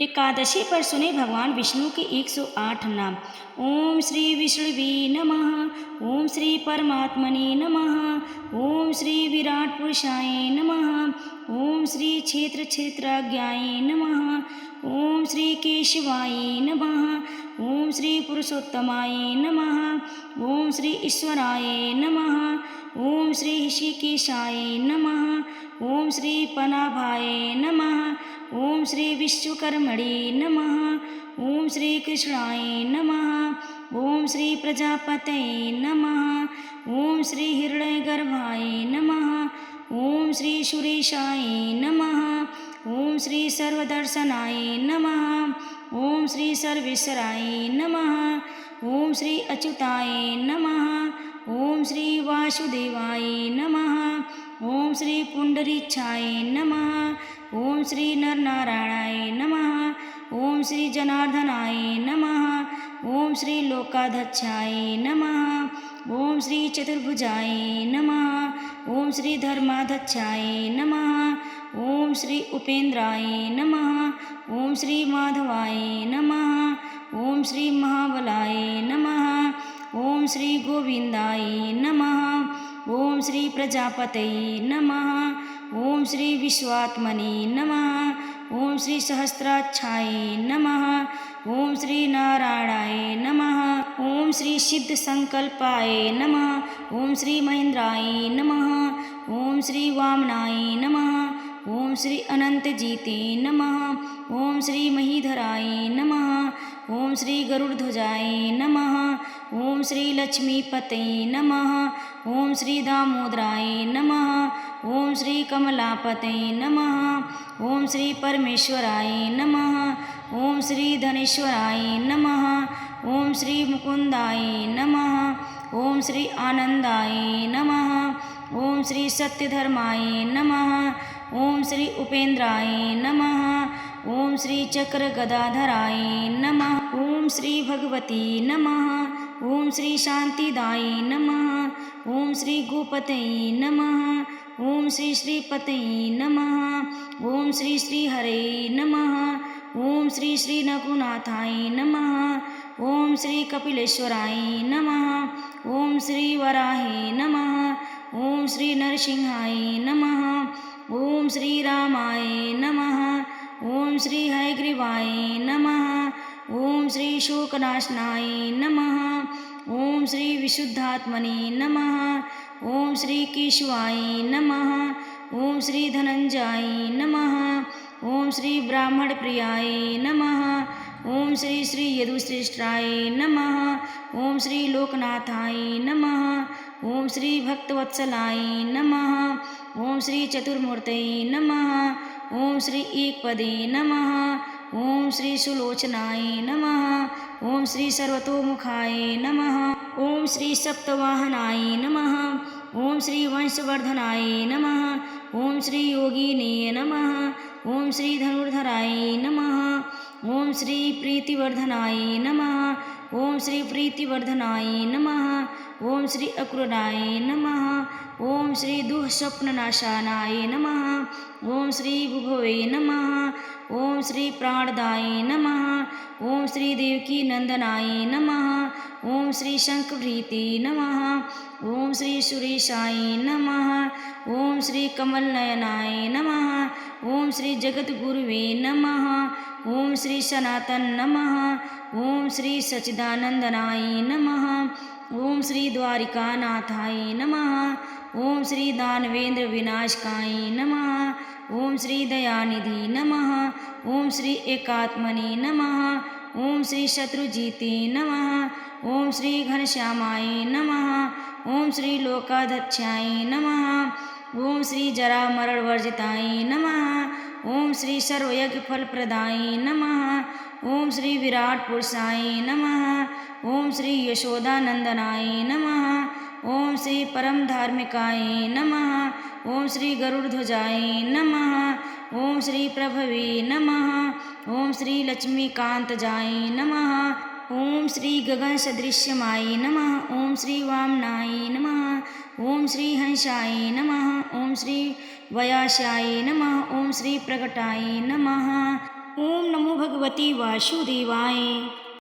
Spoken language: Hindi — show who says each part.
Speaker 1: एकादशी पर सुने भगवान विष्णु के 108 नाम। ओम श्री विष्णुवे नमः। ओम श्री परमात्मने नमः। ओम श्री विराट पुरुषाय नमः। ओम श्री क्षेत्र क्षेत्राज्ञाय नमः। ओम श्री केशवाय नमः। ओम श्री पुरुषोत्तमाय नमः। ओम श्री ईश्वराय नमः। ओम श्री ऋषिकेशाय नमः। ओम श्री पनाभाय नमः। ओम श्री विश्वकर्मणे नमः। ओम श्री कृष्णाय नमः। ओम श्री प्रजापतये नमः। ओम श्री हिरण्यगर्भाय नमः। ओम श्री सुरेशाय नमः। ओम श्री सर्वदर्शनाय नमः। ओम श्री सर्वेश्वराय नमः। ओम श्री अच्युताय नमः। ओम श्री वासुदेवाय नमः। ओम श्री पुंडरीक्षाय नमः। ओम श्री नरनारायणाय नमः। ओम श्री जनार्दनाय नमः। ओम श्री लोकाध्यक्षाय नमः। ओम श्री चतुर्भुजाय नमः। ओम श्री धर्माध्यक्षाय नमः। ओम श्री उपेन्द्राय नमः। ओम श्री माधवाय नमः। ओम श्री महाबलाय नमः। ओम श्री गोविंदाय नमः। ओम श्री प्रजापतये नमः। ओम श्री विश्वात्मने नमः। ओम श्री सहस्राक्षाय नमः। ओम श्री नारायणाय नमः। ओम श्री सिद्ध संकल्पाय नमः। ओम श्री महेंद्राय नमः। ओम श्री वामनाय नमः। ओम श्री अनंत जीते नमः। ओम श्री महीधराय नमः। ओम श्री गरुड़ध्वजाय नमः। ओम श्री लक्ष्मीपते नमः। ओम श्री दामोदराय नमः। ओम श्री कमलापते नमः। ओम श्री परमेश्वराय नमः। ओम श्री धनेश्वराय नमः। ओम श्री मुकुंदाय नमः। ओम श्री आनंदाय नमः। ओम श्री सत्यधर्माय नमः। ओम श्री उपेन्द्राय नमः। ओम श्री चक्र गदाधराय नमः। ओम श्री भगवती नमः। ओम श्री शांतिदाय नमः। ओम श्री गोपतये नमः। ओम श्री श्रीपतये नमः। ओम श्री श्रीहरे नमः। ओम श्री श्री रघुनाथाय नमः। ओम श्री कपिलेश्वराय नमः। ओम श्री वराहे नमः। ओम श्री नरसिंहाय नमः। ओम श्री रामाय नमः। ओम श्री हयग्रीवाय नमः। ओम श्री शोकनाशनाय नमः। ओम श्री विशुद्धात्मने नमः। ओम श्री केशवाय नमः। ओम श्री धनंजयाय नमः। ओम श्री ब्राह्मण प्रियाय नमः। ओम श्री श्री यदुश्रेष्ठाय नमः। ओम श्री लोकनाथाय नमः। ओम श्री भक्तवत्सलाय नमः। ओम श्री चतुर्मूर्तये नमः। ओम श्री एकपदे नमः। ओम श्री सुलोचनाय नमः। ओम श्री सर्वतोमुखाय नमः। ओम श्री सप्तवाहनाय नमः। ओम श्री वंशवर्धनाय नमः। ओम श्री योगिने नमः। ओम श्री धनुर्धराय नमः। ओम श्री प्रीतिवर्धनाय नमः। ओम श्री प्रीतिवर्धनाय नमः। ओम श्री अक्रूराय नमः। ओम श्री दुःस्वप्ननाशानाय नमः। ओम श्री भुभवे नमः। ओम श्री प्राणदाय नमः। ओम श्री देवकी नंदनाय नमः। ओम श्री शंखभृते नमः। ओम श्री सुरेशाय नमः। ओम श्री कमलनयनाय नमः। ओम श्री जगद्गुरुवे नमः। ओम श्री सनातन नमः। ओम श्री सच्चिदानंदनाय नमः। ओम श्री द्वारिकानाथाय नमः। ओम श्री दानवेंद्र विनाशकाय नमः। ओम श्री दयानिधि नमः। ओम श्री एकात्मने नमः। ओम श्री शत्रुजीते नमः। ओम श्री घनश्यामाय नमः। ओम श्री लोकाध्यक्षाय नमः। ओम श्री जरामरणवर्जिताय नमः। ओम श्री सर्वयज्ञ फलप्रदाय नमः। ओम श्री विराट पुरुषाय नमः। ओम श्री यशोदानंदनाय नमः। ओम श्री परम धार्मिकाय नमः। ओम श्री गरुड़ध्वजाय नमः। ओम श्री प्रभवे नमः। ओम श्री लक्ष्मीकांतजाय नमः। ओम श्री गगन सदृश्यमाय नमः। ओम श्री वामनाय नमः। ओम श्री हंसाय नमः। ओम श्री वयास्याय नमः। ओम श्री प्रकटाय नमः। ओम नमो भगवती वासुदेवाय।